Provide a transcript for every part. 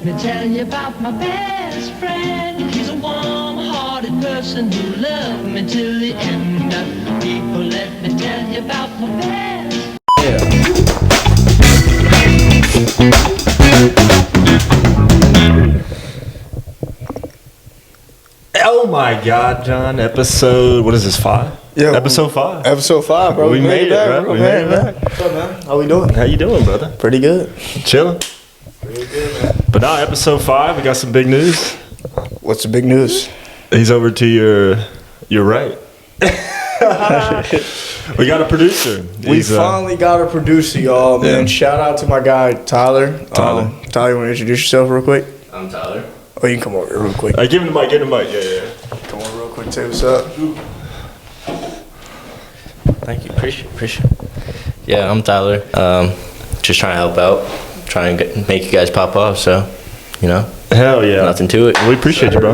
me tell you about my best friend. He's a warm-hearted person who loved me till the end. People, let me tell you about my best. Oh my God, John! Episode, what is this, 5? Yeah, episode 5. Episode 5, bro. We made it, back, bro. We made it back. What's up, man? How we doing? How you doing, brother? Pretty good. Chilling. Pretty good, man. But now, episode 5, we got some big news. What's the big news? He's over to your right. We got a producer. We finally got a producer, y'all, man. Yeah. Shout out to my guy, Tyler. Tyler, you want to introduce yourself real quick? I'm Tyler. Oh, you can come over here real quick. Give him the mic, Yeah. Come on real quick, say what's up. Thank you. Appreciate it. Yeah, I'm Tyler. Just trying to help out. Trying to make you guys pop off, so, you know. Hell yeah. Nothing to it. We appreciate you, bro.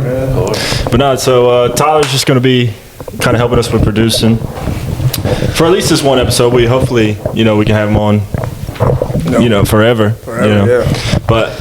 But no, so Tyler's just going to be kind of helping us with producing. For at least this one episode, we hopefully, we can have him on, forever. Yeah. But,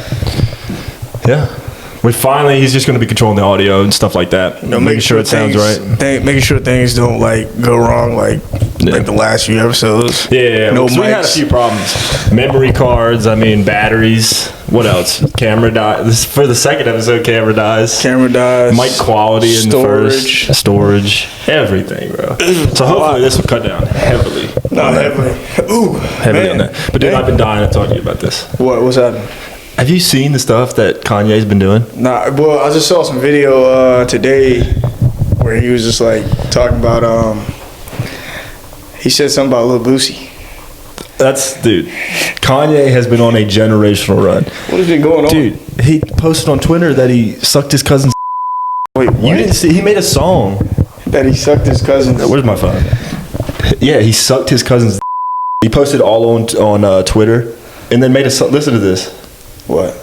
yeah. He's just going to be controlling the audio and stuff like that. Making sure it sounds right. Making sure things don't, go wrong, like the last few episodes. Yeah. No So we had a few problems. Memory cards, batteries. What else? Camera dies. For the second episode, camera dies. Mic quality in the first. Storage. Everything, bro. So hopefully this will cut down heavily. Not heavily. Ooh. Heavily on that. But dude, I've been dying to talk to you about this. What's happening? Have you seen the stuff that Kanye's been doing? Nah, well, I just saw some video today where he was just talking about he said something about Lil Boosie. Dude, Kanye has been on a generational run. What has been going on? Dude, he posted on Twitter that he sucked his cousin's. Wait, what? You didn't see? He made a song. That he sucked his cousin's. Where's my phone? Yeah, he sucked his cousin's. He posted all on Twitter, and then made a song. Listen to this. What?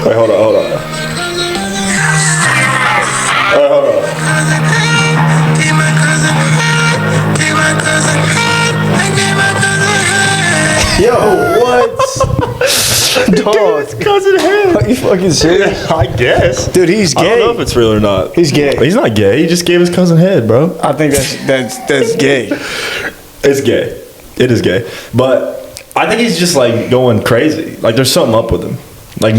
Wait, hold on. All right, hold on. Yo, what? Dog. His cousin head. Are you fucking serious? I guess. Dude, he's gay. I don't know if it's real or not. He's gay. He's not gay. He just gave his cousin head, bro. I think that's gay. It's gay. It is gay. But I think he's just going crazy. There's something up with him.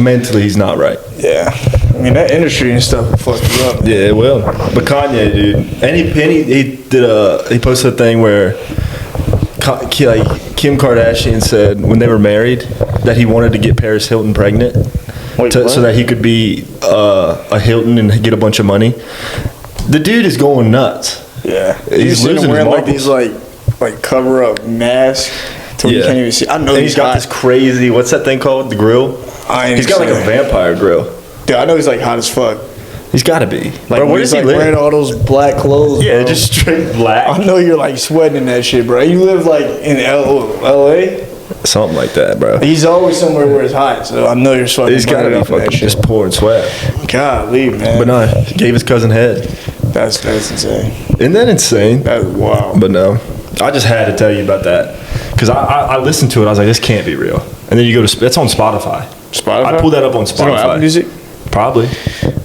Mentally, he's not right. Yeah. I mean, that industry and stuff will fuck you up. Yeah, it will. But Kanye, dude, and he posted a thing where Kim Kardashian said when they were married that he wanted to get Paris Hilton pregnant. So that he could be a Hilton and get a bunch of money. The dude is going nuts. Yeah. He's losing wearing his these cover up masks till you can't even see. I know and he's got this crazy. What's that thing called? The grill. He's got a vampire grill. Dude, I know he's hot as fuck. He's got to be. Bro, where does he live? Wearing all those black clothes. Yeah, bro. just straight black. I know you're sweating in that shit, bro. You live in LA? Something like that, bro. He's always somewhere where it's hot, so I know you're sweating. He's got to be fucking just pouring sweat. Golly, man. But no, he gave his cousin head. That's insane. Isn't that insane? That's wild. But no, I just had to tell you about that because I listened to it. I was like, this can't be real. And then you go to it's on Spotify. I pulled that up on Spotify. Is it on Apple Music? Probably.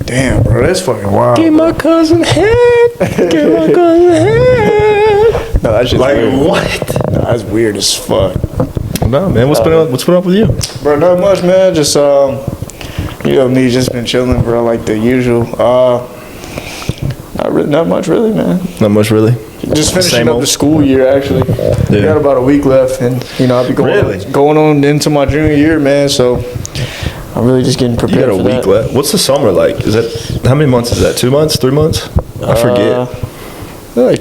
Damn, bro, that's fucking wild. Give my cousin head. Give my cousin head. No, that's just weird. What? No, that's weird as fuck. No, man. What's been up with you? Bro, not much, man. Just me, just been chilling, bro, the usual. Not much, really, man. Not much, really. Just finishing up the school year, actually. Yeah. We got about a week left, and I'll be going on into my junior year, man. So I'm really just getting prepared. You got a week left. What's the summer like? Is that how many months is that? 2 months? 3 months? I forget.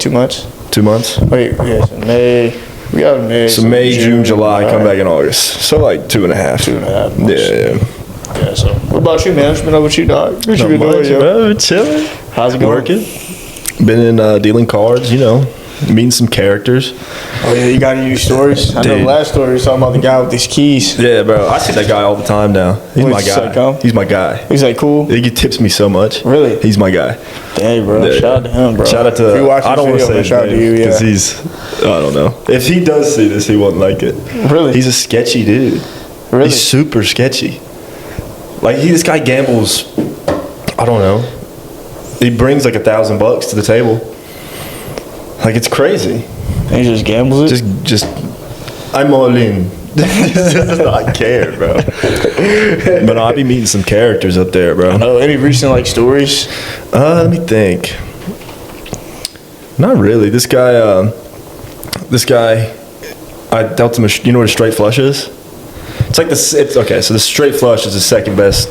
2 months. 2 months. Wait, yeah. So May. We got May. So May, June, July. Come back in August. So 2.5. 2.5 months. Yeah. Yeah. So what about you, man? What's been up with you, dog? What you been doing, bro? Chilling. How's it going? Working. Been in dealing cards, meeting some characters. Oh yeah, you got any new stories? I know the last story was talking about the guy with these keys. Yeah, bro. I see that guy all the time now. He's my guy. He's my guy. He's like cool. He tips me so much. Really? He's my guy. Dang, bro. Yeah. Shout out to him, bro. Shout out to. If you watch I don't want to say shout out to you, because he's. I don't know. If he does see this, he won't like it. Really? He's a sketchy dude. Really? He's super sketchy. Like this guy gambles. I don't know. He brings like $1,000 to the table. Like it's crazy. And he just gambles it. Just. I'm all in. He does not care, bro. But I'll be meeting some characters up there, bro. I know. Any recent like stories? Let me think. Not really. This guy. I dealt him. You know what a straight flush is? It's like this. It's okay. So the straight flush is the second best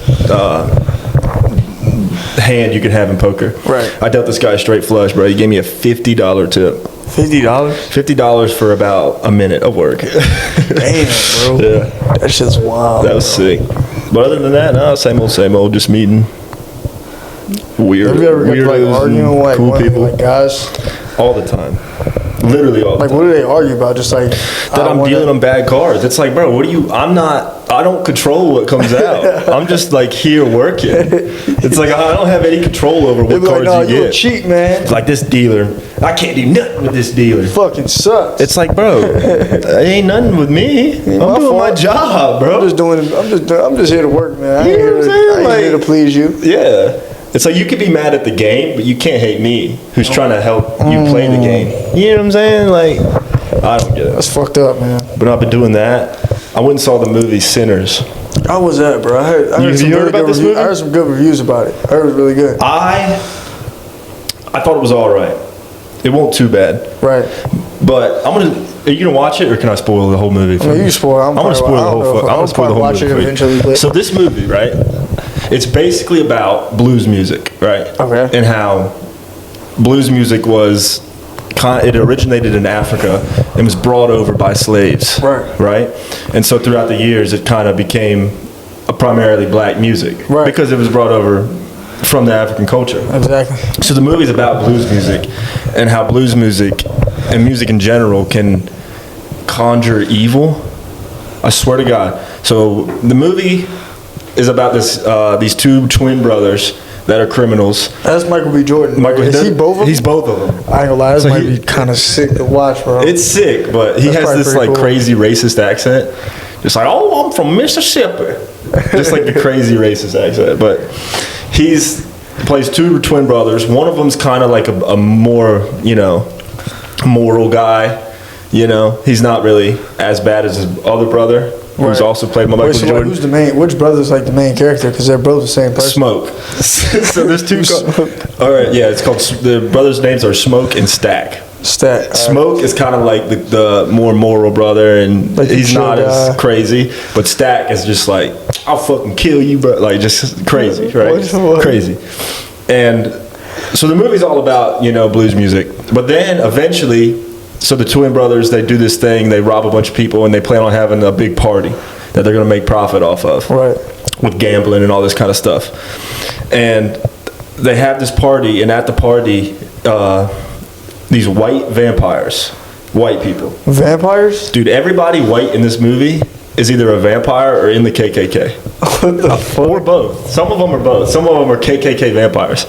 hand you can have in poker. Right. I dealt this guy a straight flush, bro. He gave me a $50 tip. $50? $50 for about a minute of work. Damn, bro. Yeah. That shit's wild. That was sick. But other than that, no, same old. Just meeting weird, have you ever weirdos, like arguing with like cool people, like guys? All the time. Literally all the like time. what do they argue about? Just like that I'm dealing on bad cards. It's like, bro, what do you? I don't control what comes out. I'm just like here working. It's like I don't have any control over what cards like, you you get. a cheat, man. Like this dealer, I can't do nothing with this dealer. Fucking sucks. It's like, bro, it ain't nothing with me. I'm doing my job, bro. I'm just here to work, man. You know what I'm saying? I ain't here to please you. Yeah. It's like you could be mad at the game, but you can't hate me, who's trying to help you play the game. You know what I'm saying? Like, I don't get it. That's fucked up, man. But I've been doing that. I went and saw the movie Sinners. How was that, bro? I heard some really good reviews. I heard some good reviews about it. I heard it was really good. I thought it was all right. It wasn't too bad. Right. But are you gonna watch it, or can I spoil the whole movie? I mean, you spoil. I'm gonna spoil the whole. I'm gonna spoil the whole movie. Eventually. So this movie, right? It's basically about blues music, right? Okay. And how blues music was it originated in Africa and was brought over by slaves. Right. Right? And so throughout the years, it kind of became a primarily black music. Right. Because it was brought over from the African culture. Exactly. So the movie's about blues music and how blues music and music in general can conjure evil. I swear to God. So the movie is about these two twin brothers that are criminals. That's Michael B. Jordan. Is he both of them? He's both of them. I ain't gonna lie, this might be kind of sick to watch, bro. It's sick, but he has this like crazy racist accent. Just like, oh, I'm from Mississippi. Just like the crazy racist accent. But plays two twin brothers. One of them's kind of like a more, moral guy. He's not really as bad as his other brother, who's also played by Michael B. Jordan. Which brother's like the main character? Because they're both the same person. Smoke. So there's two. All right, yeah, it's called. The brothers' names are Smoke and Stack. Smoke is kind of like the more moral brother, and like he's not as crazy. But Stack is just like, I'll fucking kill you, but like just crazy, right? Crazy. And so the movie's all about blues music, but then eventually. So the twin brothers, they do this thing, they rob a bunch of people, and they plan on having a big party that they're going to make profit off of. Right. With gambling and all this kind of stuff. And they have this party, and at the party, these white vampires, white people. Vampires? Dude, everybody white in this movie is either a vampire or in the KKK. What the fuck? Or both. Some of them are both. Some of them are KKK vampires.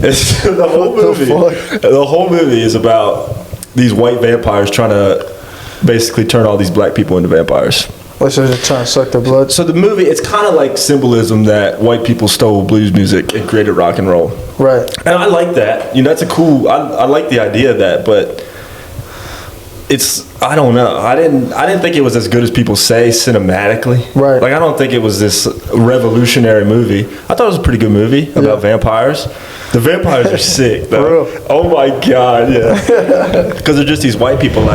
It's the whole movie is about these white vampires trying to basically turn all these black people into vampires. What's so they're trying to suck their blood? So the movie, it's kind of like symbolism that white people stole blues music and created rock and roll. Right. And I like that. That's a cool. I like the idea of that, but I don't know. I didn't think it was as good as people say cinematically. Right. Like I don't think it was this revolutionary movie. I thought it was a pretty good movie about vampires. The vampires are sick, though. For real? Oh my God, yeah. Because they're just these white people,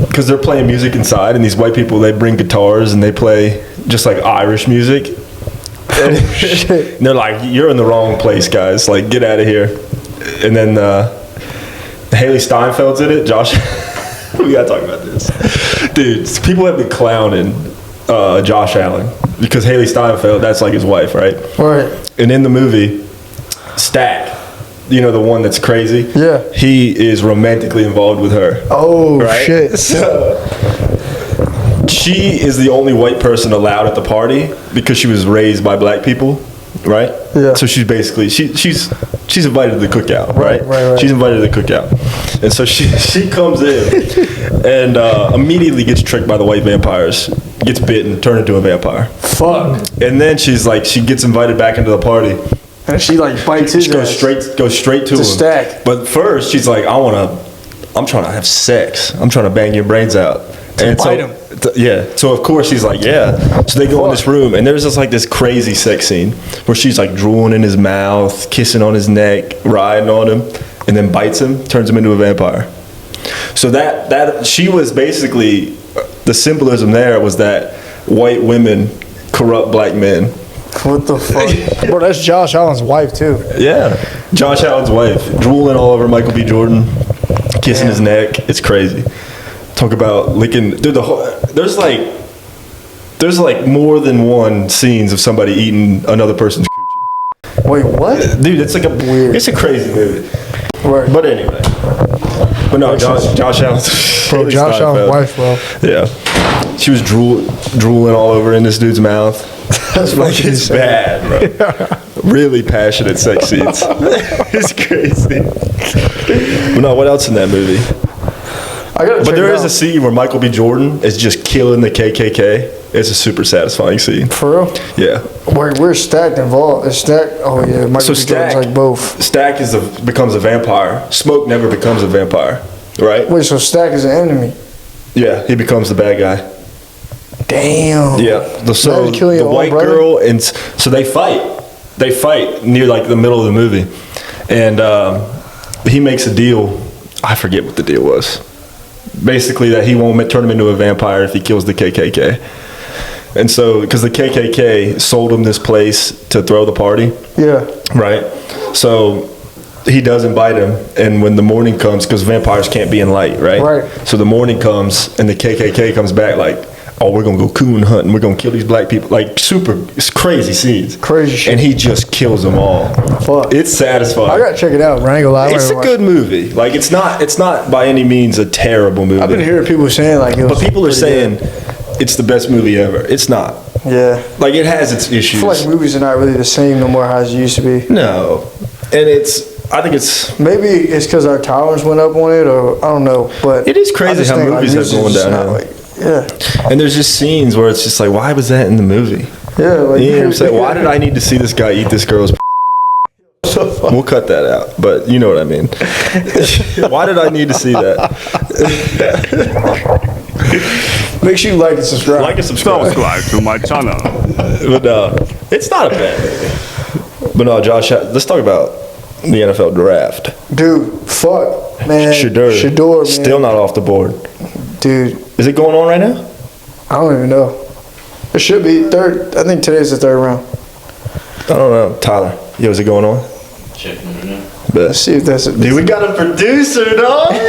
because they're playing music inside, and these white people, they bring guitars and they play just like Irish music. And they're like, you're in the wrong place, guys. Like, get out of here. And then Haley Steinfeld's in it. Josh, we gotta talk about this, dude. People have been clowning Josh Allen because Haley Steinfeld, that's like his wife, right? Right. And in the movie, Stack you know, the one that's crazy. Yeah. He is romantically involved with her. Oh, right? shit. So, she is the only white person allowed at the party because she was raised by black people, right? Yeah. So she's basically she's invited to the cookout, right? Right. She's invited to the cookout, and so she comes in and immediately gets tricked by the white vampires, gets bitten, turned into a vampire. Fuck. And then she gets invited back into the party. And she like bites his She goes straight to him. Stack. But first she's like, I'm trying to have sex. I'm trying to bang your brains out. And bite him. Yeah. So of course he's like, yeah. So they go in this room, and there's this crazy sex scene where she's like drooling in his mouth, kissing on his neck, riding on him, and then bites him, turns him into a vampire. So that she was basically, the symbolism there was that white women corrupt black men. What the fuck? Bro, that's Josh Allen's wife too. Yeah. Josh Allen's wife, drooling all over Michael B. Jordan, kissing his neck. It's crazy. Talk about licking. Dude, there's like more than one scenes of somebody eating another person's coochie. Wait, what? Dude, it's like weird. It's a crazy movie. Right. But anyway. But no, Josh Allen's. Bro, Josh Allen's wife, bro. Yeah. She was drooling all over in this dude's mouth. That's like, it's bad, bro. Really passionate sex scenes. It's crazy. But no, what else in that movie? But there is a scene where Michael B. Jordan is just killing the KKK. It's a super satisfying scene. For real? Yeah. Where's Stack involved? Is Stack? Oh yeah, Michael B. Jordan's like both. Stack becomes a vampire. Smoke never becomes a vampire, right? Wait, so Stack is an enemy? Yeah, he becomes the bad guy. Damn. Yeah. So the white girl, and so they fight. They fight near like the middle of the movie, and he makes a deal. I forget what the deal was. Basically, that he won't turn him into a vampire if he kills the KKK. And so, because the KKK sold him this place to throw the party. Yeah. Right? So, he does invite him, and when the morning comes, because vampires can't be in light, right? Right. So, the morning comes, and the KKK comes back like, oh, we're going to go coon hunting. We're going to kill these black people. Like, it's crazy scenes. Crazy shit. And he just kills them all. Fuck. It's satisfying. I got to check it out, bro. I ain't gonna lie. It's a good movie. Like, it's not by any means a terrible movie. I've been hearing people saying, like, but people are saying it's the best movie ever. It's not. Yeah. Like, it has its issues. I feel like movies are not really the same no more as it used to be. No. And I think it's... Maybe it's because our tolerance went up on it, or I don't know. But it is crazy how movies have gone downhill. Yeah. And there's just scenes where it's just like, why was that in the movie? Yeah. Like, you know what I'm saying? Why did I need to see this guy eat this girl's We'll cut that out, but you know what I mean. Why did I need to see that? Make sure you like and subscribe. Like and subscribe. Subscribe to my channel. But it's not a bad movie. But no, Josh, let's talk about the NFL draft. Dude, fuck, man. Shador, man. Still not off the board. Dude. Is it going on right now? I don't even know. It should be third. I think today's the third round. I don't know. Tyler, yo, is it going on? Checking it out. Let's see if that's it. Dude, we got a producer, dog. You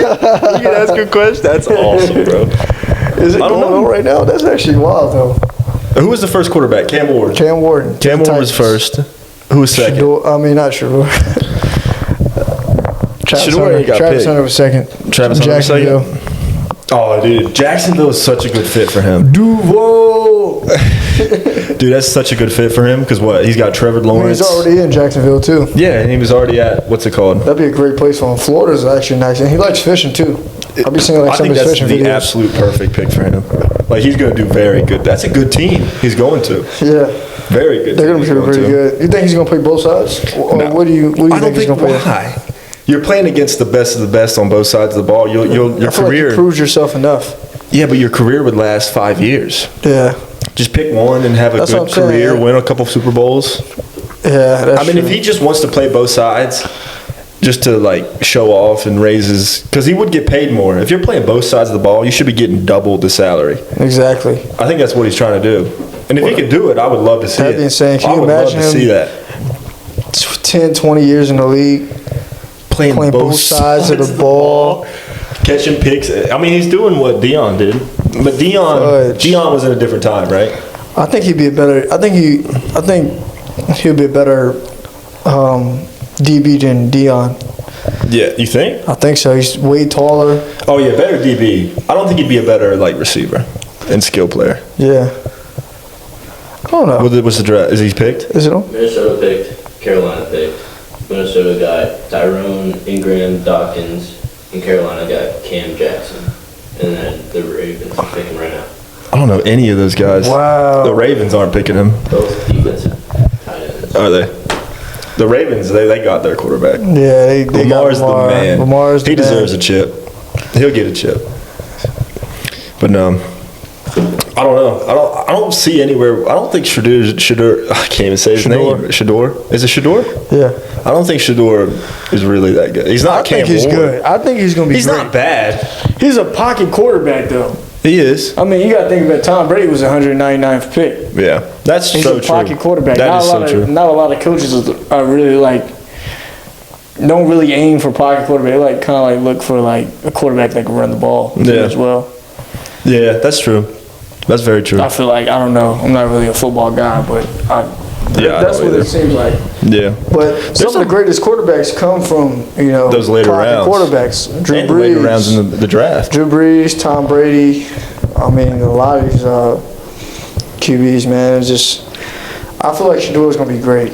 can ask a question. That's awesome, bro. Is it going on right now? That's actually wild, though. Who was the first quarterback? Cam Ward. Cam Ward. Cam Ward was first. Who was second? Not Shador. Travis Hunter was second. Travis Hunter was second? Oh, dude. Jacksonville is such a good fit for him. Duval. Dude, that's such a good fit for him because what? He's got Trevor Lawrence. He's already in Jacksonville, too. Yeah, and he was already at, what's it called? That'd be a great place for him. Florida's actually nice. And he likes fishing, too. I'll be seeing like some of his fishing videos. I think that's the absolute perfect pick for him. Like, he's going to do very good. That's a good team he's going to. Yeah. Very good. They're going to be pretty good. You think he's going to play both sides? Or no. What do you think he's going to play? Why? You're playing against the best of the best on both sides of the ball. Your career. Like you proved yourself enough. Yeah, but your career would last 5 years. Yeah. Just pick one and have a good career, win a couple Super Bowls. Yeah, that's true. If he just wants to play both sides, just to like show off and raise his, because he would get paid more. If you're playing both sides of the ball, you should be getting double the salary. Exactly. I think that's what he's trying to do. And if he could do it, I would love to see it. That'd be insane. Can you imagine him? See that. 10, 20 years in the league, playing both sides of the ball. Catching picks. I mean, he's doing what Deion did, but Deion was in a different time, right? I think he'd be a better. I think he'd be a better DB than Dion. Yeah, you think? I think so. He's way taller. Oh yeah, better DB. I don't think he'd be a better like receiver and skill player. Yeah. I don't know. What's the draft? Is he picked? Is it on? Minnesota picked. Carolina picked. Minnesota got Tyrone, Ingram, Dawkins, and Carolina got Cam Jackson. And then the Ravens are picking right now. I don't know any of those guys. Wow. The Ravens aren't picking him. Both defensive tight ends. Are they? The Ravens, they got their quarterback. Yeah, they Lamar's got Lamar. the man. Lamar's the he deserves man. a chip. He'll get a chip. But no, I don't know. I don't see anywhere. I don't think Shador. I can't even say his name. Shador. Is it Shador? Yeah. I don't think Shador is really that good. He's not. I think he's good. I think he's going to be. He's great. not bad. He's a pocket quarterback though. He is. I mean, you got to think about Tom Brady was 199th pick. Yeah, that's He's so a pocket true. quarterback. That is so true. Not a lot of coaches are really like don't really aim for pocket quarterback. They like kind of like look for like a quarterback that can run the ball as well. Yeah, that's true. That's very true. I feel like I don't know. I'm not really a football guy, but that's what it seems like. Yeah. But some of the greatest quarterbacks come from those later pocket rounds. Quarterbacks. Drew And Brees, later rounds in the draft. Drew Brees, Tom Brady. I mean, a lot of these QBs, man. It's just I feel like Shador's gonna be great.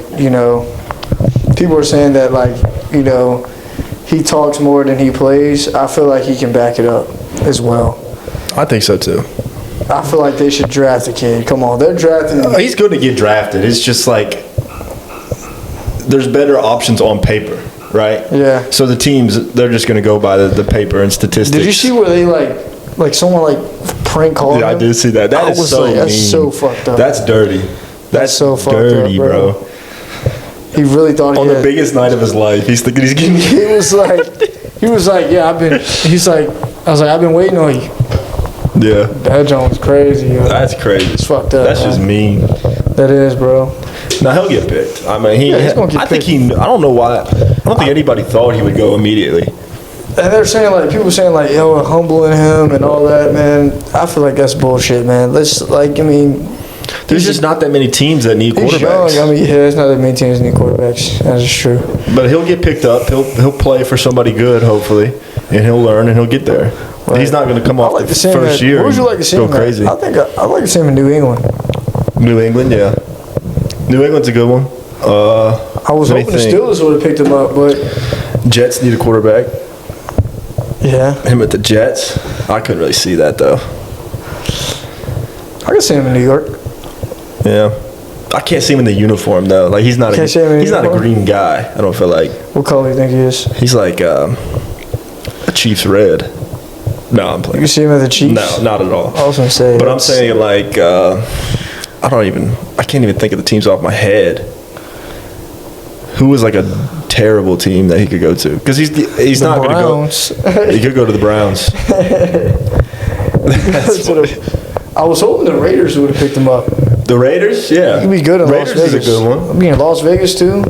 People are saying that he talks more than he plays. I feel like he can back it up as well. I think so too. I feel like they should draft the kid. Come on, they're drafting him. He's going to get drafted. It's just like there's better options on paper, right? Yeah. So the teams, they're just going to go by the paper and statistics. Did you see where they like someone prank called him? Yeah, I did see that. That is so mean. That's so fucked up. That's dirty. That's so fucked dirty, up, bro. He really thought on he the biggest night of his life, he's thinking he's getting. He was like, yeah, I've been waiting on you. Yeah. That joint's crazy. Yo. That's crazy. It's fucked up. That's just mean. That is, bro. Now he'll get picked. I mean, he's gonna get I think picked. I don't know why. I don't think anybody thought he would go immediately. And they're saying people saying yo, we're humbling him and all that, man. I feel like that's bullshit, man. There's just not that many teams that need quarterbacks. Young. I mean, yeah, there's not that many teams that need quarterbacks. That is true. But he'll get picked up. He'll play for somebody good, hopefully, and he'll learn and he'll get there. Right. He's not going to come off the first year. Where would you like to see him? Crazy. I think I'd like to see him in New England. New England, yeah. New England's a good one. I was hoping the Steelers would have picked him up, but Jets need a quarterback. Yeah. Him at the Jets. I couldn't really see that though. I can see him in New York. Yeah. I can't see him in the uniform though. Like he's not a green guy. I don't feel like. What color do you think he is? He's like a Chiefs red. No, I'm playing. You can see him at the Chiefs? No, not at all. I was gonna say. But I'm saying I can't even think of the teams off my head. Who was like a terrible team that he could go to? Because he's not going to go. He could go to the Browns. I was hoping the Raiders would have picked him up. The Raiders, yeah. He'd be good in Raiders Las Vegas. Is a good one. I'd be in Las Vegas too.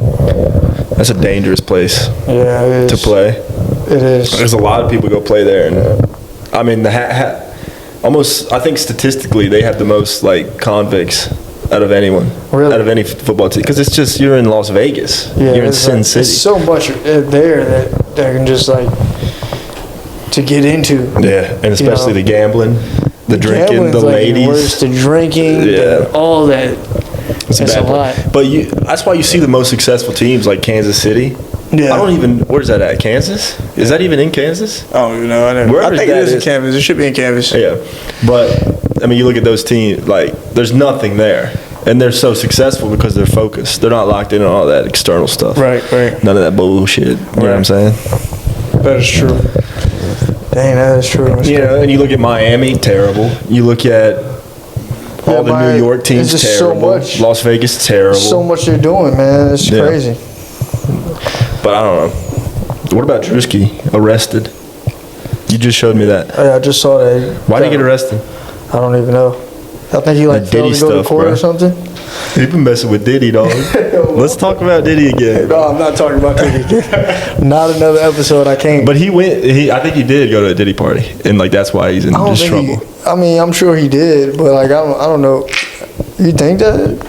That's a dangerous place. Yeah, it is. To play. It is. There's a lot of people go play there, and I mean almost. I think statistically they have the most convicts out of anyone. Really? Out of any football team, because it's just you're in Las Vegas. Yeah, you're in Sin City. There's so much there that can just to get into. Yeah, and especially the gambling. The drinking, the ladies, worse, the drinking, all that. It's a lot. But that's why you see the most successful teams like Kansas City. Yeah. Where's that at? Kansas? Is that even in Kansas? I don't even know. I think it is in Kansas. It should be in Kansas. Yeah. But, I mean, you look at those teams, there's nothing there. And they're so successful because they're focused. They're not locked in on all that external stuff. Right. None of that bullshit. You know what I'm saying? That is true. Dang, that is true. And you look at Miami, terrible. You look at all the New York teams, terrible. So much. Las Vegas, terrible. So much they're doing, man. It's crazy. But I don't know. What about Drewski? Arrested. You just showed me that. Yeah, I just saw that. Why did he get arrested? I don't even know. I think he failed to go to court or something. He been messing with Diddy, dog. Let's talk about Diddy again. No, I'm not talking about Diddy again. Not another episode. I can't. But he went. I think he did go to a Diddy party, and that's why he's in this trouble. I'm sure he did, but I don't know. You think that?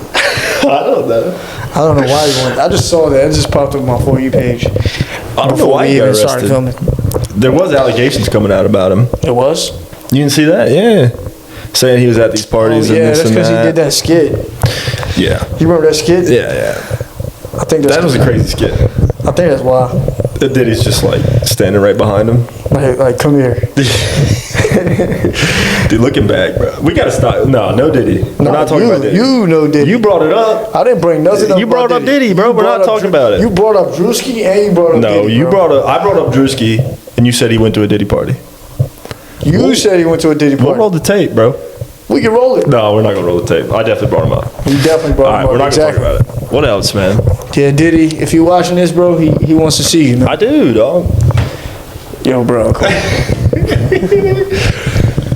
I don't know. I don't know why he went. I just saw that. It just popped up on my For You page. I don't know why he got arrested. Filming. There was allegations coming out about him. It was? You didn't see that? Yeah. Saying he was at these parties and this and that. Yeah, that's because he did that skit. Yeah. You remember that skit? Yeah. I think that was a crazy skit. I think that's why. Diddy's just like standing right behind him. Like come here. Dude, looking back, bro. We gotta stop. No Diddy. We're not talking about Diddy. You know Diddy. You brought it up. I didn't bring nothing up. You brought up Diddy, bro. We're not talking about it. You brought up Drewski and you brought up Diddy. No, I brought up Drewski and you said he went to a Diddy party. You said he went to a Diddy party. We'll roll the tape, bro. We can roll it. No, we're not gonna roll the tape. I definitely brought him up. You definitely brought him up. All right, we're not gonna talk about it. What else, man? Yeah, Diddy, if you're watching this, bro, he wants to see you, man. I do, dog. Yo, bro.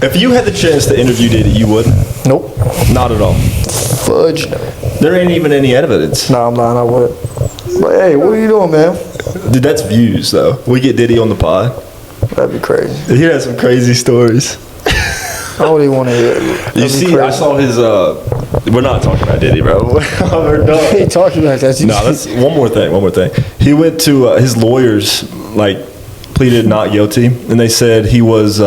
If you had the chance to interview Diddy, you wouldn't? Nope. Not at all. Fudge, no. There ain't even any evidence. No, I'm lying. I would. But hey, what are you doing, man? Dude, that's views, though. We get Diddy on the pod. That'd be crazy. He has some crazy stories. I don't even want to hear it. You see, I saw his, we're not talking about Diddy, bro. We're done. He talking about that. No, that's one more thing. He went to, his lawyers, like, pleaded not guilty, and they said he was,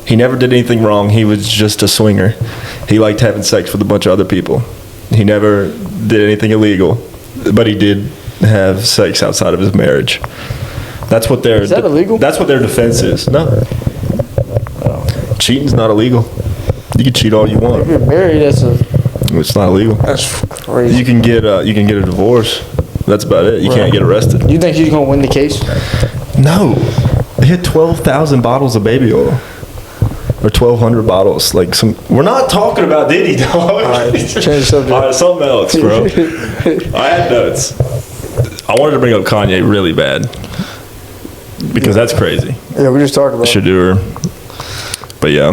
he never did anything wrong. He was just a swinger. He liked having sex with a bunch of other people. He never did anything illegal, but he did have sex outside of his marriage. That's what their Is that illegal? That's what their defense is. No. Cheating's not illegal. You can cheat all you want. If you're married, It's not illegal. That's crazy. You can get a divorce. That's about it. You can't get arrested. You think he's gonna win the case? No. They had 12,000 bottles of baby oil. Or 1,200 bottles. Like some. We're not talking about Diddy, dog. All right, change the subject. All right, something else, bro. I had notes. I wanted to bring up Kanye really bad. Because that's crazy. Yeah, we just talked about it. Shadur. But yeah,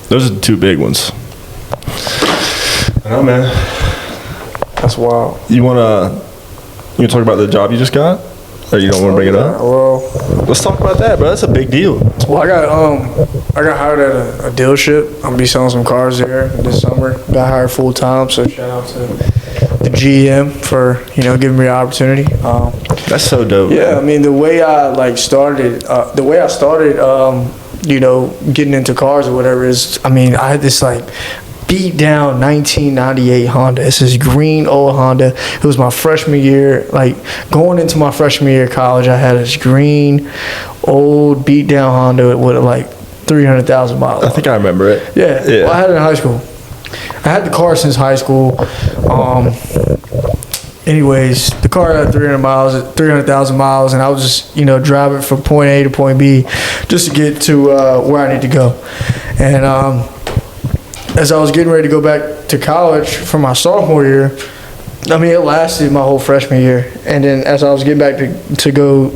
those are the two big ones. I know, man. That's wild. You wanna talk about the job you just got, or you don't want to bring it up? Well, let's talk about that, bro. That's a big deal. Well, I got hired at a dealership. I'm gonna be selling some cars there this summer. Got hired full time, so shout out to the GM for giving me the opportunity. That's so dope. Yeah, man. I mean the way I started, getting into cars or whatever is, I had this beat down 1998 Honda. It's this green old Honda. It was my freshman year. Going into my freshman year of college, I had this green old beat down Honda with 300,000 miles. I think I remember it. Yeah. Well, I had it in high school. I had the car since high school. Anyways, the car had 300,000 miles, and I was just, driving from point A to point B just to get to where I need to go. And as I was getting ready to go back to college for my sophomore year, it lasted my whole freshman year. And then as I was getting back to go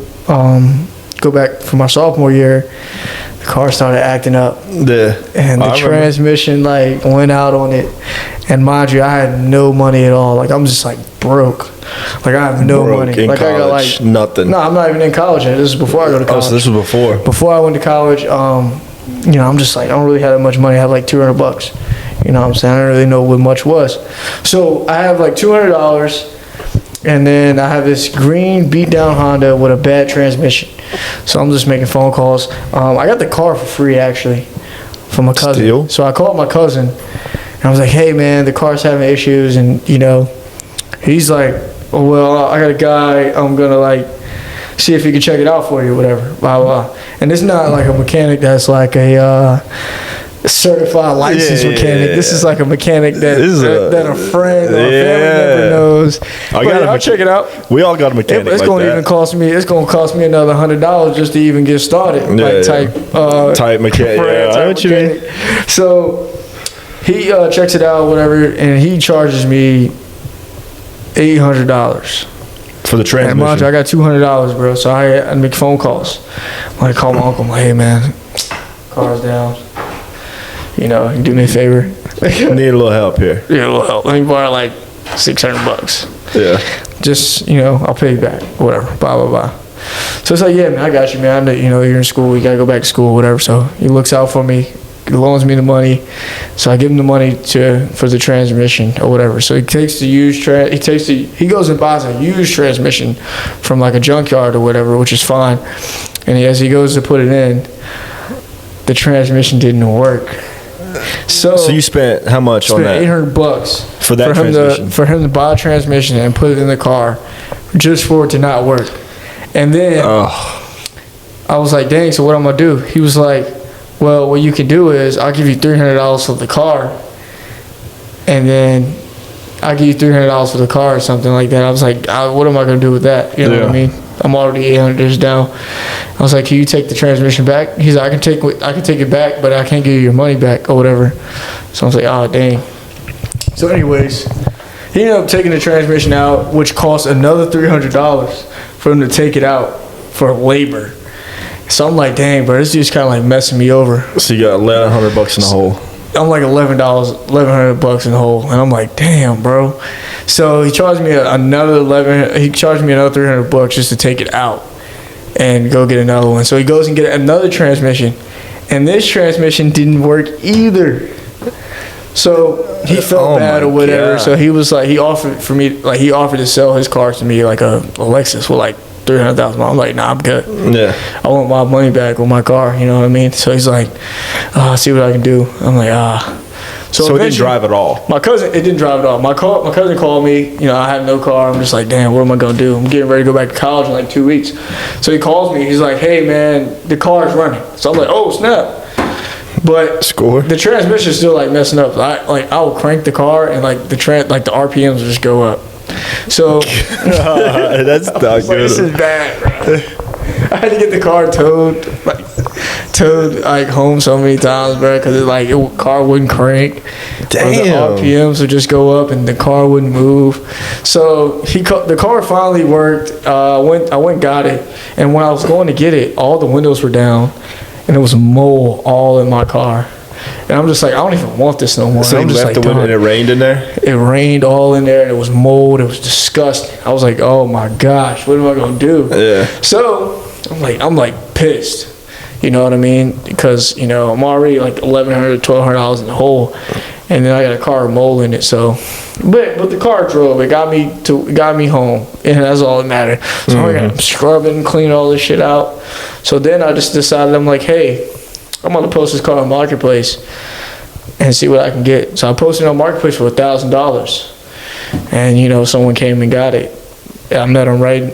back for my sophomore year, the car started acting up. And the transmission went out on it. And mind you, I had no money at all. I'm just broke. I have no money. In college, I got nothing. No, I'm not even in college yet. This is before I go to college. Oh, so this was before. Before I went to college, I'm just I don't really have that much money. I have $200. You know what I'm saying? I don't really know what much was. So I have $200, and then I have this green beat down Honda with a bad transmission. So I'm just making phone calls. I got the car for free actually from my cousin. Steal? So I called my cousin, and I was like, "Hey man, the car's having issues," and he's like, "Oh well, I got a guy. I'm gonna see if he can check it out for you, whatever." Blah blah. And it's not a mechanic that's a certified licensed mechanic. Yeah. This is a mechanic that a friend or a family member knows. I'll check it out. We all got a mechanic. It's going to even cost me. It's going to cost me another $100 just to even get started. Type mechanic. Yeah, I know what you mean. So he checks it out, whatever, and he charges me $800 for the transmission. And mind you, I got $200, bro. So I make phone calls. I call my uncle. I'm like, "Hey man, car's down. You do me a favor. Need a little help here. Yeah, a little help. Let me borrow $600. Yeah. Just I'll pay you back. Whatever. Blah blah blah." So it's yeah, man, I got you, man. I know, you're in school. You gotta go back to school, whatever. So he looks out for me. loans me the money. So I give him the money for the transmission or whatever. So he takes the used he goes and buys a used transmission from like a junkyard or whatever, which is fine. And as he goes to put it in, the transmission didn't work. So you spent how much on that? $800 for that transmission. For him to buy a transmission and put it in the car, just for it to not work. And then I was like, dang, so what am I gonna do? He was like, well, what you can do is I'll give you $300 for the car, and then I'll give you $300 for the car or something like that. I was like, what am I gonna do with that? You know what I mean? I'm already $800 down. I was like, can you take the transmission back? He's like, I can take it back, but I can't give you your money back or whatever. So I was like, oh dang. So anyways, he ended up taking the transmission out, which cost another $300 for him to take it out for labor. So I'm like, dang, bro, this dude's kind of like messing me over. So you got $1,100 in the hole. I'm like $1,100 in the hole, and I'm like, damn, bro. So he charged me another $300 just to take it out and go get another one. So he goes and get another transmission, and this transmission didn't work either. So he felt bad or whatever. God. So he was like, he offered to sell his car to me, like a Lexus with like 300,000 miles. I'm like, nah, I'm good. Yeah. I want my money back with my car. You know what I mean? So he's like, I'll see what I can do. I'm like, So it didn't drive at all? It didn't drive at all. My cousin called me. You know, I have no car. I'm just like, damn, what am I going to do? I'm getting ready to go back to college in like 2 weeks. So he calls me. He's like, hey, man, the car's running. So I'm like, oh, snap. But the transmission's still like messing up. I will crank the car and like the RPMs will just go up. So that's not good. This is bad, bro. I had to get the car towed home so many times, bro, because the car wouldn't crank. Damn. Or the RPMs would just go up and the car wouldn't move. So the car finally worked. I went and got it, and when I was going to get it, all the windows were down, and it was mold all in my car. And I'm just like, I don't even want this no more. So you left the window and it rained in there? It rained all in there, and it was mold. It was disgusting. I was like, oh my gosh, what am I gonna do? Yeah. So I'm like pissed. You know what I mean? Because I'm already like $1,100, $1,200 in the hole, and then I got a car with mold in it. So, but the car drove. It got me home, and that's all that mattered. So I got scrubbing, clean all this shit out. So then I just decided, I'm like, hey, I'm gonna post this car on Marketplace and see what I can get. So I posted on Marketplace for $1,000, and someone came and got it. I met him right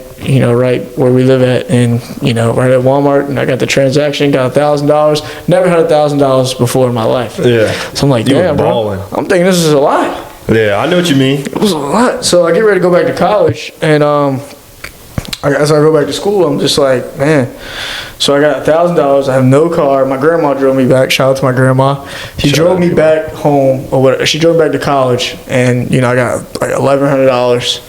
where we live at, and right at Walmart, and I got the transaction, got $1,000. Never had $1,000 before in my life. Yeah. So I'm like, damn, bro. I'm thinking this is a lot. Yeah, I know what you mean. It was a lot. So I get ready to go back to college, and as I go back to school, I'm just like, man. So I got $1,000. I have no car. My grandma drove me back. Shout out to my grandma. She drove me back home, or whatever. She drove me back to college, and I got like $1,100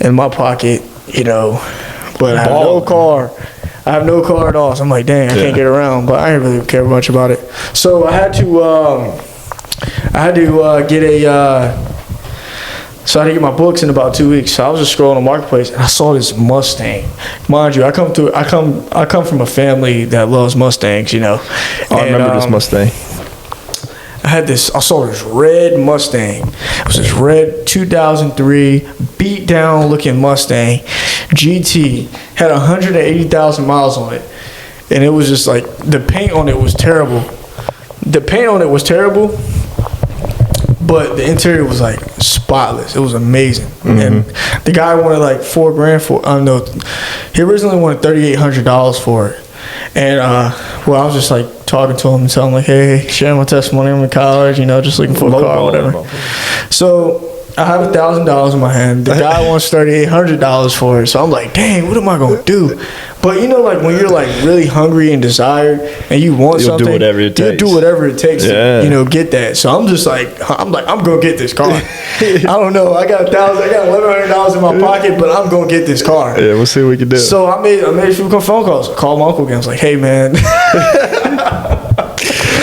in my pocket. But I have no car. I have no car at all. So I'm like, dang, I can't get around. But I didn't really care much about it. So I had to get my books in about 2 weeks. So I was just scrolling on Marketplace, and I saw this Mustang. Mind you, I come from a family that loves Mustangs. I remember this Mustang. I saw this red Mustang. It was this red 2003 beat down looking Mustang GT. Had 180,000 miles on it, and it was just like the paint on it was terrible. But the interior was like spotless. It was amazing. And the guy wanted like $4,000 for. He originally wanted $3,800 for it. And I was just like talking to him and telling him like, hey, sharing my testimony. I'm in college, just looking for a car or whatever. So I have $1,000 in my hand. The guy wants $3,800 for it. So I'm like, dang, what am I gonna do? But like when you're like really hungry and desired and you want something, you'll do whatever it takes to get that. So I'm just like, I'm gonna get this car. I don't know. I got $1,100 in my pocket, but I'm gonna get this car. Yeah, we'll see what we can do. So I made a few phone calls. I called my uncle again. I was like, hey man.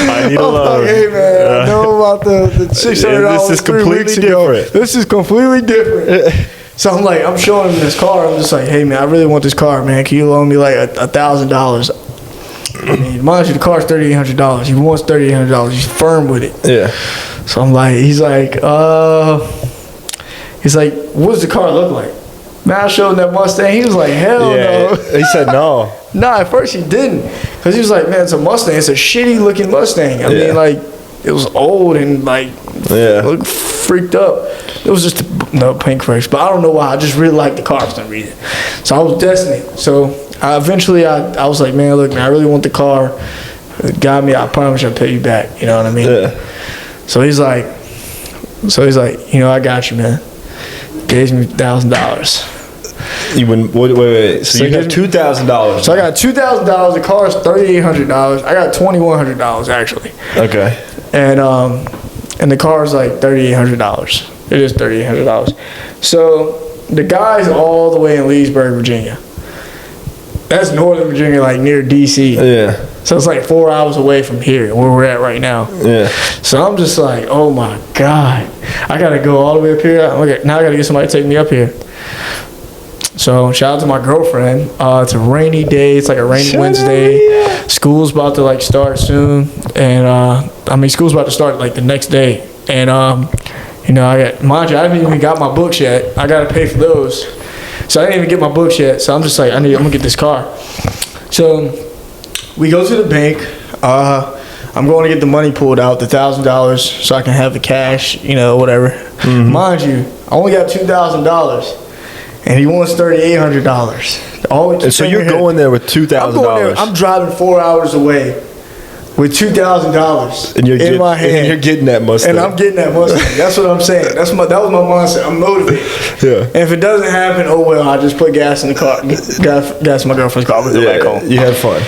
I need a loan. Hey man, I know about the $600. This is completely different. This is completely different. So I'm showing him this car. I'm just like, hey man, I really want this car, man. Can you loan me like $1,000? I mean, mind you, the car's $3,800. He wants $3,800. He's firm with it. Yeah. So I'm like, he's like, what does the car look like? Man, I showed him that Mustang. He was like, hell no. He said no. Nah, at first he didn't. Because he was like, man, it's a Mustang. It's a shitty looking Mustang. I mean, like, it was old and, like, looked freaked up. It was just no paint correction. But I don't know why. I just really liked the car for some reason. So I was destined. So eventually I was like, man, look, man, I really want the car. It got me. I promise I'll pay you back. You know what I mean? Yeah. So he's like, you know, I got you, man. Gave me $1,000. You went, wait. So you got $2,000. So I got $2,000. The car is $3,800. I got $2,100 actually. Okay. And the car is like $3,800. It is $3,800. So the guy's all the way in Leesburg, Virginia. That's Northern Virginia, like near DC. Yeah. So it's like 4 hours away from here, where we're at right now. Yeah. So I'm just like, oh my God, I gotta go all the way up here. Okay, now I gotta get somebody to take me up here. So shout out to my girlfriend. It's a rainy day. It's like a rainy Wednesday. School's about to like start soon, and school's about to start like the next day. And you know, I haven't even got my books yet. I gotta pay for those, so I didn't even get my books yet. So I'm just like, I'm gonna get this car. So we go to the bank. I'm going to get the money pulled out, the $1,000, so I can have the cash, you know, whatever. Mm-hmm. Mind you, I only got $2,000, and he wants $3,800. And so you're going there with $2,000. I'm driving 4 hours away with $2,000 in my hand. And you're getting that Mustang. And I'm getting that Mustang. That's what I'm saying. That was my mindset. I'm motivated. Yeah. And if it doesn't happen, oh well. I just put gas in the car, gas in my girlfriend's car, we go back home. You had fun.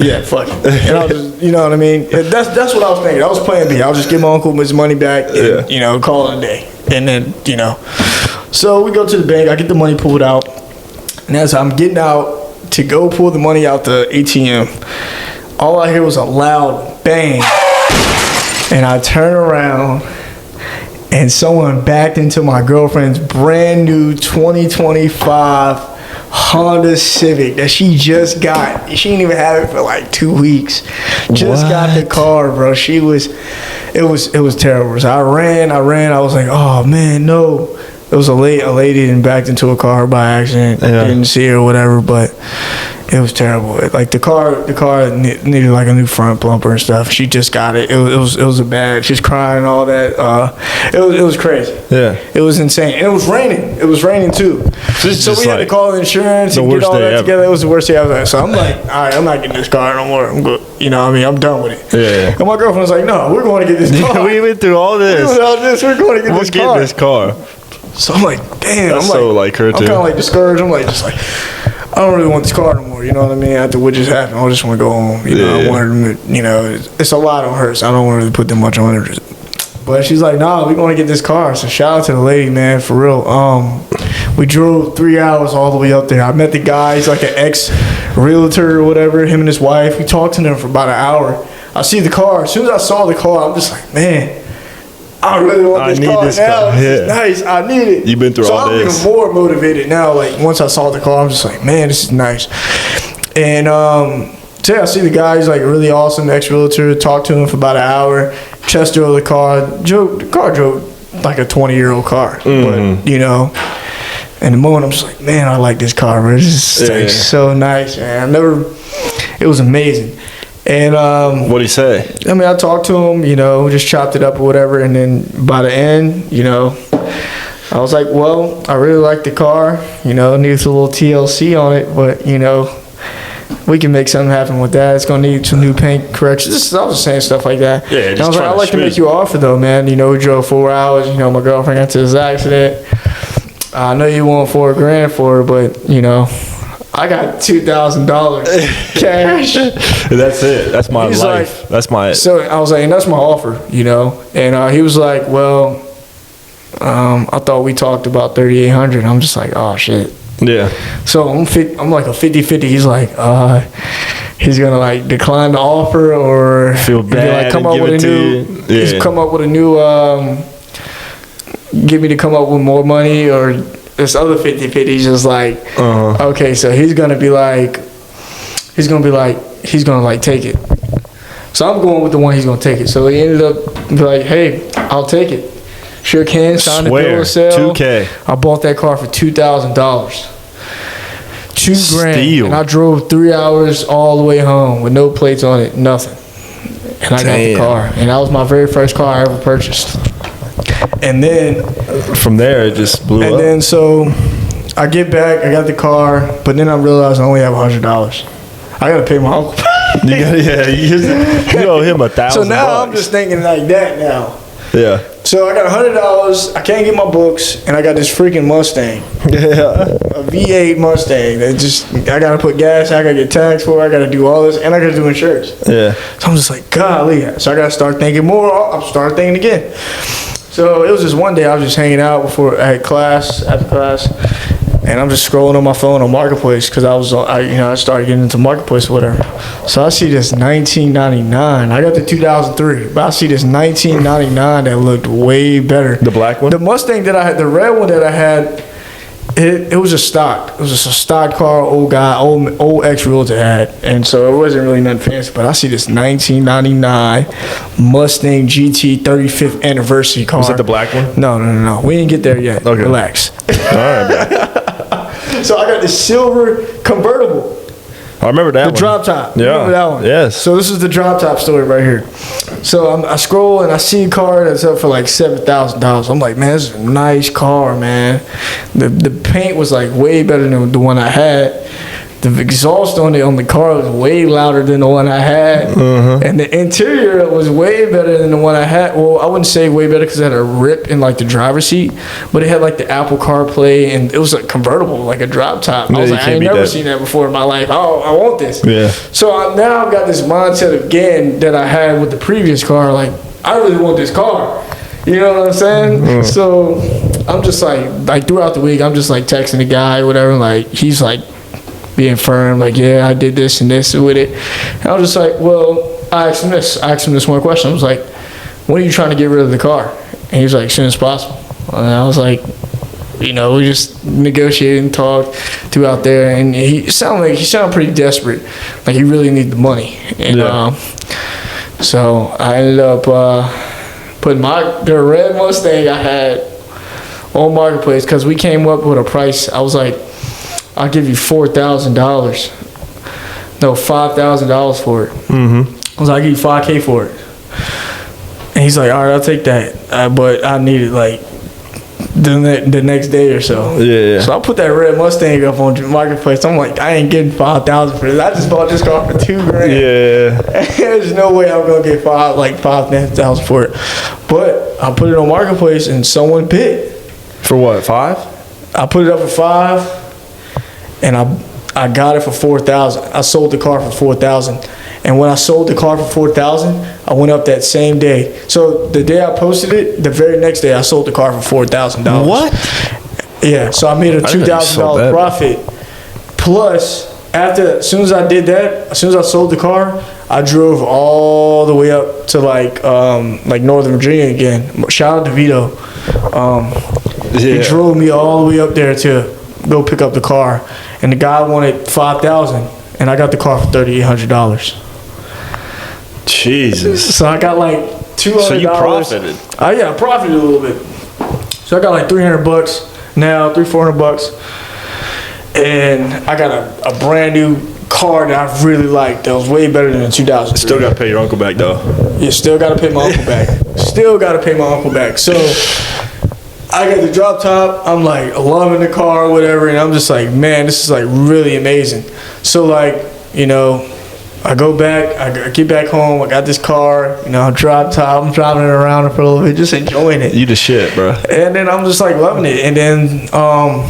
Yeah, fuck it. And I'll just, you know what I mean? That's what I was thinking. I was plan B. I'll just give my uncle his money back and, you know, call it a day. And then, you know. So we go to the bank. I get the money pulled out. And as I'm getting out to go pull the money out the ATM, all I hear was a loud bang. And I turn around and someone backed into my girlfriend's brand new 2025 Honda Civic that she just got. She didn't even have it for like 2 weeks. Just got the car, bro. It was terrible. So I ran. I was like, oh man, no. It was a lady and backed into a car by accident. I didn't see her or whatever, but it was terrible. Like the car needed like a new front bumper and stuff. She just got it. It was a bad. She's crying and all that. It was crazy. Yeah. It was insane. And it was raining. It was raining too. So we had to call the insurance and get all that together. It was the worst day ever. So I'm like, all right, I'm not getting this car no more. You know what I mean? I'm done with it. Yeah. And my girlfriend was like, no, we're going to get this car. We went through all this. We're going to get this car. So I'm like, damn. That's so like her too. I'm kind of like discouraged. I'm like, just like, I don't really want this car no more. You know what I mean? After what just happened, I just want to go home. You know, I wanted them to, you know, it's a lot on her, so I don't want to really put that much on her. But she's like, nah, we're going to get this car. So shout out to the lady, man, for real. We drove 3 hours all the way up there. I met the guy. He's like an ex-realtor or whatever, him and his wife. We talked to them for about an hour. I see the car. As soon as I saw the car, I'm just like, man, I really want this car now. This is nice. I need it. You've been through all this. So I'm even more motivated now. Like, once I saw the car, I'm just like, man, this is nice. And so I see the guy. He's like really awesome, ex-realtor. Talked to him for about an hour. Chest drove the car. The car drove like a 20-year-old car. Mm-hmm. But, you know, in the moment, I'm just like, man, I like this car, bro. This is like so nice, man. It was amazing. And what'd he say? I mean, I talked to him, you know, just chopped it up or whatever, and then by the end, you know, I was like, well, I really like the car, you know, it needs a little TLC on it, but, you know, we can make something happen with that. It's gonna need some new paint corrections. I was just saying stuff like that. Yeah, and I was like, I'd like to make you an offer though, man. You know, we drove 4 hours, you know, my girlfriend got to this accident. I know you want $4,000 for it, but, you know, I got $2,000 cash. That's it. That's my life. Like, that's my. So I was like, and that's my offer, you know. And he was like, well, I thought we talked about $3,800. I'm just like, oh shit. Yeah. So I'm like a 50-50. He's like, he's gonna like decline the offer or feel bad. Like come up with a new. He's come up with a new. Get me to come up with more money or. This other 50-50, he's just like, okay, so he's gonna be like, he's gonna like take it. So I'm going with the one he's gonna take it. So he ended up like, hey, I'll take it. Shook hands, signed the bill of sale. $2K. I bought that car for $2,000. $2,000. Steal. And I drove 3 hours all the way home with no plates on it, nothing. And I got the car. And that was my very first car I ever purchased. And then from there it just blew up. And then so I get back, I got the car, but then I realized I only have $100. I gotta pay my uncle. You owe him $1,000. So now I'm just thinking like that now. Yeah. So I got $100. I can't get my books, and I got this freaking Mustang. Yeah. A V8 Mustang. That just I gotta put gas. I gotta get taxed for. I gotta do all this, and I gotta do insurance. Yeah. So I'm just like, golly. So I gotta start thinking more. I'm starting thinking again. So it was just one day I was just hanging out before after class, and I'm just scrolling on my phone on Marketplace because I started getting into Marketplace or whatever. So I see this 1999. I got the 2003, but I see this 1999 that looked way better. The black one? The Mustang that I had, the red one that I had, it was a stock. It was just a stock car, old ex-realtor had, and so it wasn't really nothing fancy. But I see this 1999 Mustang GT 35th anniversary car. Was it the black one? No. We didn't get there yet. Okay. Relax. All right. So I got this silver convertible. I remember that one. The drop top. Yeah. Remember that one? Yes. So this is the drop top story right here. So I scroll and I see a car that's up for like $7,000. I'm like, man, this is a nice car, man. The paint was like way better than the one I had. The exhaust on the car was way louder than the one I had. And the interior was way better than the one I had. Well, I wouldn't say way better because it had a rip in like the driver's seat, but it had like the Apple CarPlay, and it was like convertible, like a drop top. I was like, I ain't never seen that before in my life. Oh, I want this. Yeah. So now I've got this mindset again that I had with the previous car. Like, I really want this car. You know what I'm saying? So I'm just like throughout the week, I'm just like texting the guy, whatever. Like, he's like being firm, like, yeah, I did this and this with it. And I was just like, well, I asked him this one question. I was like, when are you trying to get rid of the car? And he was like, as soon as possible. And I was like, we just negotiated and talked throughout there, and he sounded pretty desperate, like he really needed the money. And so I ended up putting the red Mustang I had on Marketplace because we came up with a price. I was like, I'll give you $4,000. No, $5,000 for it. I was like, I'll give you $5K for it. And he's like, all right, I'll take that. But I need it like the next day or so. Yeah. So I put that red Mustang up on Marketplace. I'm like, I ain't getting $5,000 for this. I just bought this car for $2,000. Yeah. There's no way I'm gonna get $5,000 for it. But I put it on Marketplace and someone bid. For what? 5? I put it up for 5. And I got it for $4,000. I sold the car for $4,000. And when I sold the car for $4,000, I went up that same day. So the day I posted it, the very next day I sold the car for $4,000. What? Yeah. So I made a $2,000 profit. Plus, as soon as I did that, as soon as I sold the car, I drove all the way up to like Northern Virginia again. Shout out to Vito. He drove me all the way up there to go pick up the car, and the guy wanted $5,000, and I got the car for $3,800. Jesus. So I got like $200. So you profited? I profited a little bit. So I got like $300 now, $400, and I got a brand new car that I really liked. That was way better than the 2003. Still gotta pay your uncle back though. Yeah, still gotta pay my uncle back. Still gotta pay my uncle back. So I got the drop top. I'm like loving the car or whatever, and I'm just like, man, this is like really amazing. So like, I go back, I get back home, I got this car, drop top, I'm driving it around for a little bit, just enjoying it. You the shit, bro. And then I'm just like loving it. And then I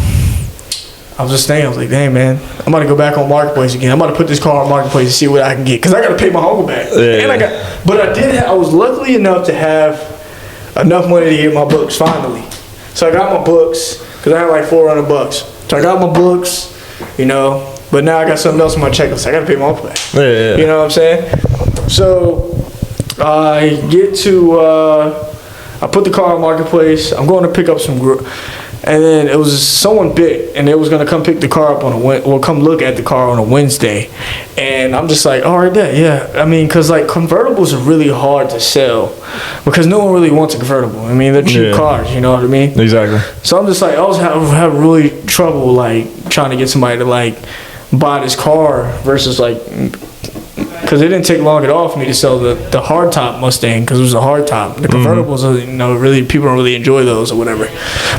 was just thinking, I was like, dang, man, I'm about to go back on Marketplace again. I'm about to put this car on Marketplace and see what I can get, because I got to pay my uncle back. Yeah. And I was lucky enough to have enough money to get my books finally. So I got my books, because I had like $400. So I got my books, but now I got something else on my checklist. I got to pay my uncle back. Yeah. You know what I'm saying? So I get to, I put the car on Marketplace. I'm going to pick up some, And then it was someone big, and they was gonna come pick the car up come look at the car on a Wednesday, and I'm just like, all right, yeah. I mean, cause like convertibles are really hard to sell, because no one really wants a convertible. I mean, they're cheap cars, you know what I mean? Exactly. So I'm just like, I was having really trouble like trying to get somebody to like buy this car versus like. Because it didn't take long at all for me to sell the hardtop Mustang, because it was a hardtop. The convertibles, really people don't really enjoy those or whatever.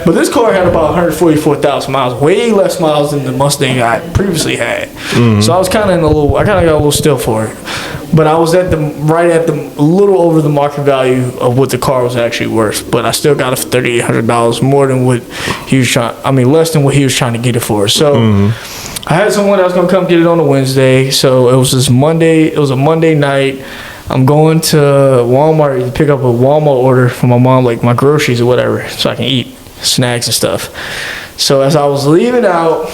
But this car had about 144,000 miles, way less miles than the Mustang I previously had. So I was kind of I kind of got a little still for it. But I was a little over the market value of what the car was actually worth. But I still got it for $3,800, more than what he was less than what he was trying to get it for. So. I had someone that was gonna come get it on a Wednesday, so it was this Monday. It was a Monday night. I'm going to Walmart to pick up a Walmart order for my mom, like my groceries or whatever, so I can eat snacks and stuff. So as I was leaving out, I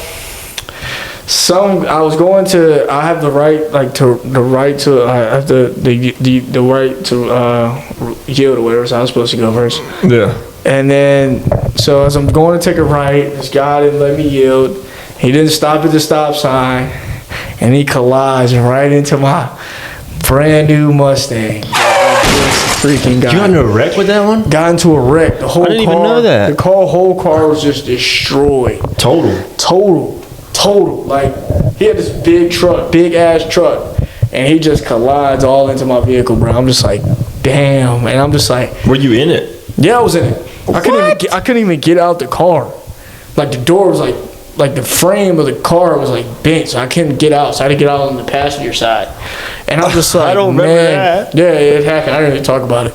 have the right, like I have the right to yield or whatever. So I was supposed to go first. Yeah. And then, so as I'm going to take a right, this guy didn't let me yield. He didn't stop at the stop sign, and he collides right into my brand new Mustang. Freaking guy. You got into a wreck with that one? Got into a wreck. The whole I didn't even know that. The whole car was just destroyed. Total. Like, he had this big ass truck, and he just collides all into my vehicle, bro. I'm just like, damn. And I'm just like, were you in it? Yeah, I was in it. I couldn't even get out the car. Like, the door was like the frame of the car was like bent, so I couldn't get out. So I had to get out on the passenger side. And I'm just like, I don't remember that. Yeah, it happened. I didn't even talk about it,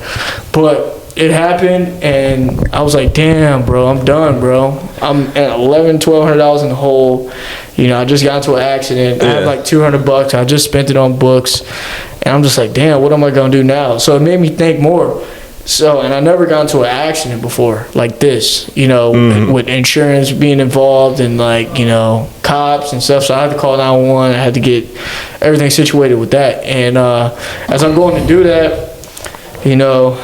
but it happened, and I was like, damn, bro, I'm done, bro. I'm at $1,200 in the hole. You know, I just got into an accident. I had like $200. I just spent it on books, and I'm just like, damn, what am I gonna do now? So it made me think more. So, and I never got into an accident before like this, you know, with insurance being involved and like, you know, cops and stuff. So I had to call 911. I had to get everything situated with that. And as I'm going to do that, you know,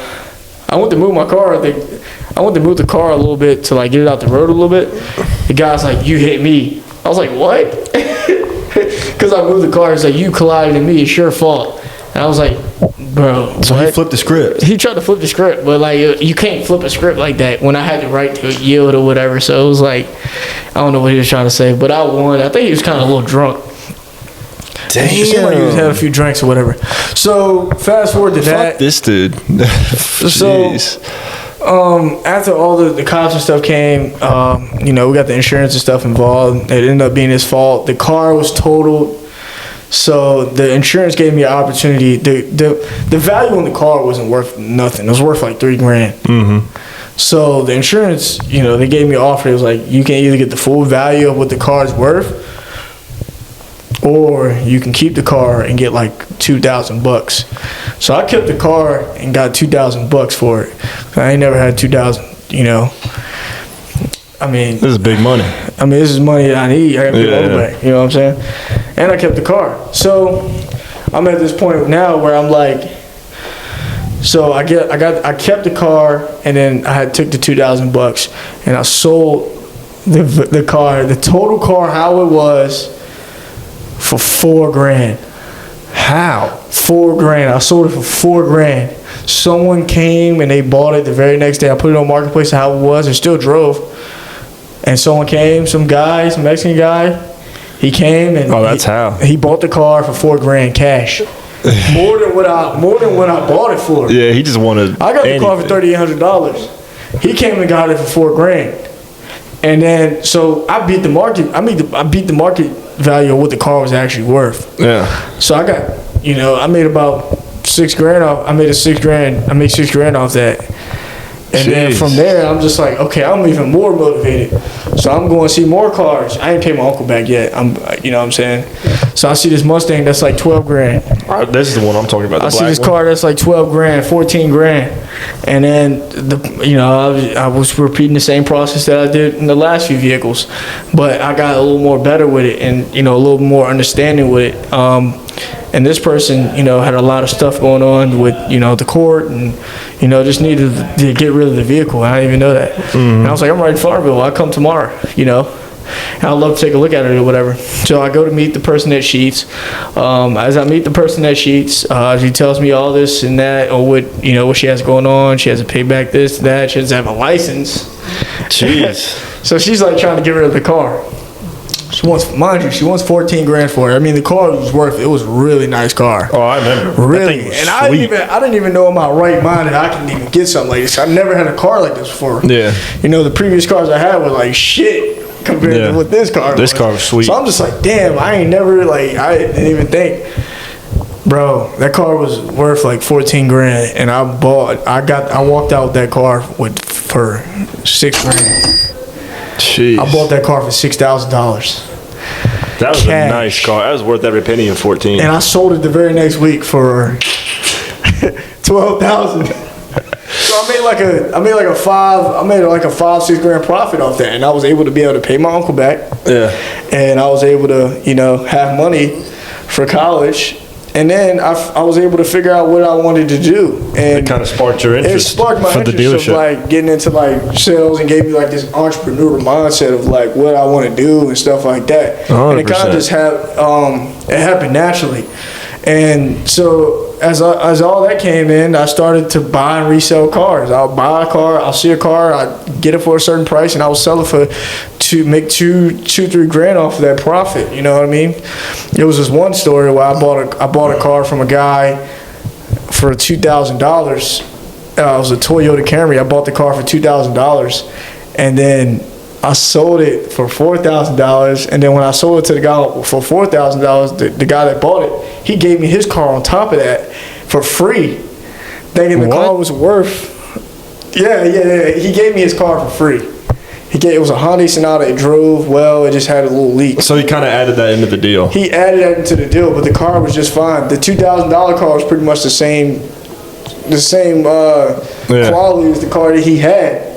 I went to move my car. I went to move the car a little bit to like get it out the road a little bit. The guy's like, you hit me. I was like, what? Because I moved the car. He's like, you collided in me. It's your fault. And I was like, bro. So he flipped the script. He tried to flip the script, but like you can't flip a script like that when I had the right to yield or whatever. So it was like, I don't know what he was trying to say, but I won. I think he was kind of a little drunk. Damn. It seemed like he was having a few drinks or whatever. So fast forward to that. Fuck this dude. So after all the cops and stuff came, you know, we got the insurance and stuff involved. It ended up being his fault. The car was totaled. So the insurance gave me an opportunity. The value on the car wasn't worth nothing. It was worth like $3,000. So the insurance, you know, they gave me an offer. It was like, you can either get the full value of what the car is worth, or you can keep the car and get like $2,000. So I kept the car and got $2,000 for it. I ain't never had $2,000, you know. I mean, this is big money. I mean, this is money that I need. I got to get it back. You know what I'm saying? And I kept the car. So I'm at this point now where I'm like, so I kept the car, and then I took the $2,000 and I sold the car, the total car how it was, for $4,000. How? $4,000. I sold it for $4,000. Someone came and they bought it the very next day. I put it on Marketplace how it was, and still drove. And someone came, some Mexican guy. He came and he bought the car for $4,000 cash. more than what I bought it for. Yeah, he just wanted. I got the car for $3,800. He came and got it for $4,000. And then so I beat the market. I beat the market value of what the car was actually worth. Yeah. So I got, you know, I made about $6,000 off. I made $6,000 off that. And then from there, I'm just like, okay, I'm even more motivated. So I'm going to see more cars. I ain't paid my uncle back yet. You know what I'm saying? So I see this Mustang that's like $12,000. This is the one I'm talking about. I see this car that's like $12,000, $14,000, and then I was repeating the same process that I did in the last few vehicles, but I got a little more better with it, and a little more understanding with it. And this person, you know, had a lot of stuff going on with, you know, the court and, you know, just needed to get rid of the vehicle. I didn't even know that. And I was like, I'm right in Farmville. I'll come tomorrow, you know. And I'd love to take a look at it or whatever. So I go to meet the person at Sheetz. As I meet the person at Sheetz, she tells me all this and that, or what, you know, what she has going on. She has to pay back this, that. She doesn't have a license. Jeez. So she's like trying to get rid of the car. She wants, mind you, she wants $14,000 for it. I mean, the car was worth it. It was a really nice car. Oh, I remember. Really, and I didn't even know in my right mind that I could even get something like this. I never had a car like this before. Yeah. You know, the previous cars I had were like shit compared to what this car was. This car was sweet. So I'm just like, damn, I didn't even think. Bro, that car was worth like $14,000, and I walked out with that car for $6,000. Jeez. I bought that car for $6,000. That was a nice car. That was worth every penny of 14. And I sold it the very next week for $12,000. So I made like a $5-6 profit off that, and I was able to be able to pay my uncle back. Yeah. And I was able to, you know, have money for college. And then I was able to figure out what I wanted to do, and it kind of sparked your interest. It sparked my for the interest dealership. of like getting into like sales, and gave me like this entrepreneur mindset of like what I want to do and stuff like that. 100%. And it kind of just it happened naturally. And so as all that came in, I started to buy and resell cars. I'll buy a car, I'll see a car, I get it for a certain price, and I will sell it to make $2-3 off of that profit. You know what I mean? It was this one story where I bought a car from a guy for $2,000. It was a Toyota Camry. I bought the car for $2,000, and then I sold it for $4,000, and then when I sold it to the guy for $4,000, the guy that bought it, he gave me his car on top of that for free, thinking the car was worth. Yeah. He gave me his car for free. It was a Hyundai Sonata. It drove well. It just had a little leak. So he kind of added that into the deal. He added that into the deal, but the car was just fine. The $2,000 car was pretty much the same quality as the car that he had.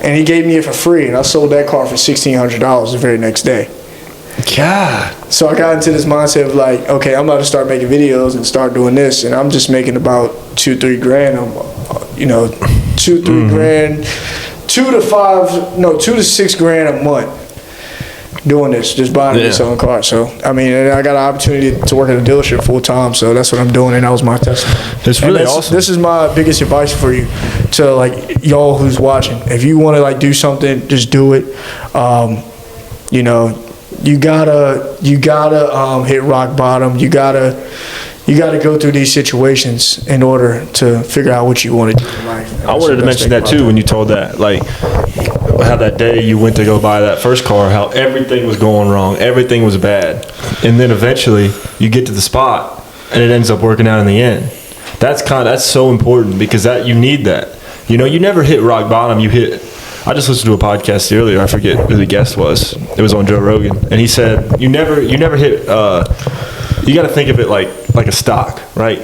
And he gave me it for free, and I sold that car for $1,600 the very next day. God. So I got into this mindset of like, okay, I'm about to start making videos and start doing this, and I'm just making about $2-3 grand. $2-3 grand, $2 to $6 grand a month doing this, just buying and selling cars. So I mean, I got an opportunity to work at a dealership full time, so that's what I'm doing, and that was my testimony. It's really awesome. This is my biggest advice for you, to like y'all who's watching. If you want to like do something, just do it. You know, you gotta hit rock bottom. You gotta go through these situations in order to figure out what you want to do in life. I wanted to mention that too when you told that, like how that day you went to go buy that first car, how everything was going wrong, everything was bad, and then eventually you get to the spot and it ends up working out in the end. That's so important, because that you need that. You know, you never hit rock bottom. I just listened to a podcast earlier. I forget who the guest was. It was on Joe Rogan, and he said you never hit. You got to think of it like a stock, right?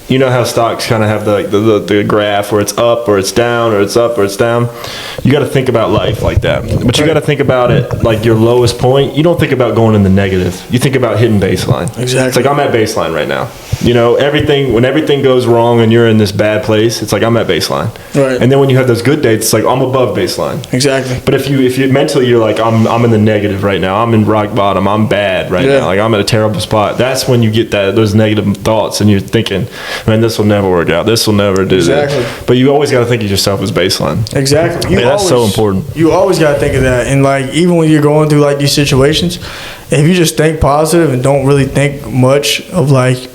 You know how stocks kind of have the graph where it's up or it's down, or it's up or it's down. You got to think about life like that, but you got to think about it like your lowest point. You don't think about going in the negative. You think about hitting baseline. Exactly. It's like I'm at baseline right now. You know, when everything goes wrong and you're in this bad place, it's like I'm at baseline. Right. And then when you have those good days, it's like I'm above baseline. Exactly. But if you mentally you're like I'm in the negative right now. I'm in rock bottom. I'm bad right now. Like I'm at a terrible spot. That's when you get those negative thoughts, and you're thinking, man, this will never work out. This will never do that. But you always got to think of yourself as baseline. Exactly. That's so important. You always got to think of that. And like, even when you're going through like these situations, if you just think positive and don't really think much of like,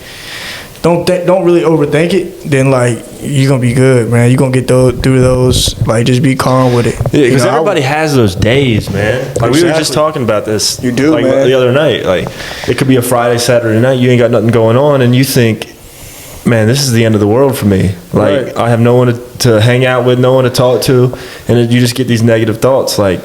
don't really overthink it, then like you're gonna be good, man. You're gonna get through those. Like, just be calm with it. Yeah, because everybody has those days, man. Like we were just talking about this. You do, like, man. The other night. Like it could be a Friday, Saturday night. You ain't got nothing going on, and you think, man, this is the end of the world for me. Like I have no one to hang out with, no one to talk to, and then you just get these negative thoughts. Like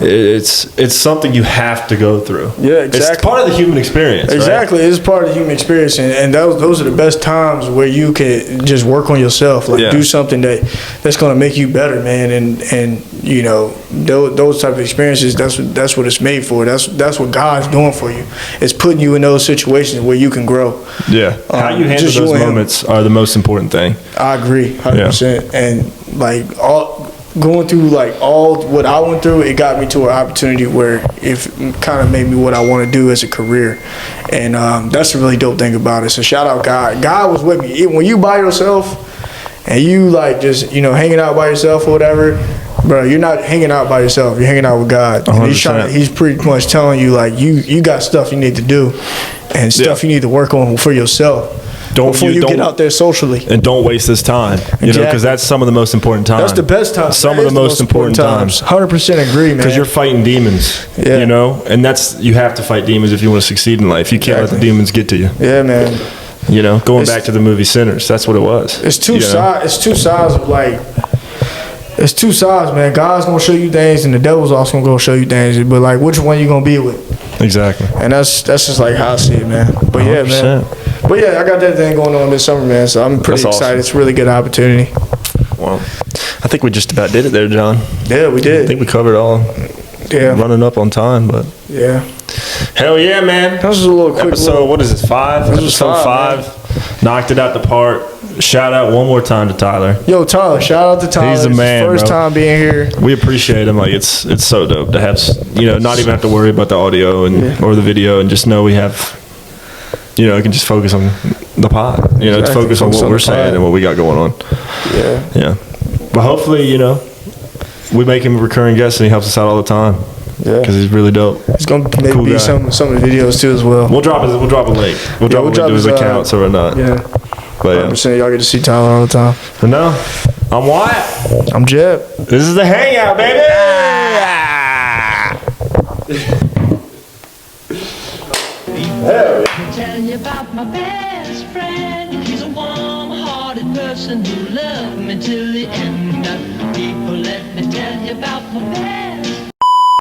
it's something you have to go through. Yeah, exactly. It's part of the human experience. Exactly, right? it's part of the human experience, and those are the best times where you can just work on yourself, like do something that's going to make you better, man. And you know, those type of experiences. That's what it's made for. That's what God's doing for you. It's putting you in those situations where you can grow. Yeah, how you handle those moments are the most important thing. I agree, 100%. And like going through like all what I went through, it got me to an opportunity where it kind of made me what I want to do as a career, and that's a really dope thing about it. So shout out God. God was with me. Even when you by yourself and you like just hanging out by yourself or whatever, bro, you're not hanging out by yourself. You're hanging out with God. And he's pretty much telling you like you got stuff you need to do and stuff you need to work on for yourself. Before you get out there socially. And don't waste this time, because that's some of the most important times. That's the best time. Some of the most important times. 100% agree, man. Because you're fighting demons, and you have to fight demons if you want to succeed in life. You can't let the demons get to you. Yeah, man. Going back to the movie Sinners, that's what it was. It's two sides. It's two sides of like. It's two sides, man. God's gonna show you things, and the devil's also gonna go show you things. But like, which one you gonna be with? Exactly. And that's just like how I see it, man. But 100%. Yeah, man. But yeah, I got that thing going on this summer, man. So I'm pretty excited. Awesome. It's a really good opportunity. Well, I think we just about did it there, John. Yeah, we did. I think we covered it all. Yeah. Running up on time, but yeah. Hell yeah, man. That was a little quick episode. What is this? 5? Episode 5. Knocked it out the park. Shout out one more time to Tyler. Yo, Tyler, shout out to Tyler. He's the man, first time being here. We appreciate him. Like it's so dope to have, not even have to worry about the audio or the video, and just know we have, I can just focus on the pod. It's focus on what we're saying and what we got going on. Yeah. Yeah. But hopefully, we make him a recurring guest and he helps us out all the time. Yeah. Because he's really dope. It's gonna maybe be some of the videos too as well. We'll drop a link. We'll drop a link to his accounts or whatnot. Yeah. But yeah, 100%, y'all get to see Tyler all the time. But no, I'm Wyatt. I'm Jeb. This is the Hangout, baby. Telling you about my best friend. He's a warm-hearted person who loved me till the end. People, let me tell you about my best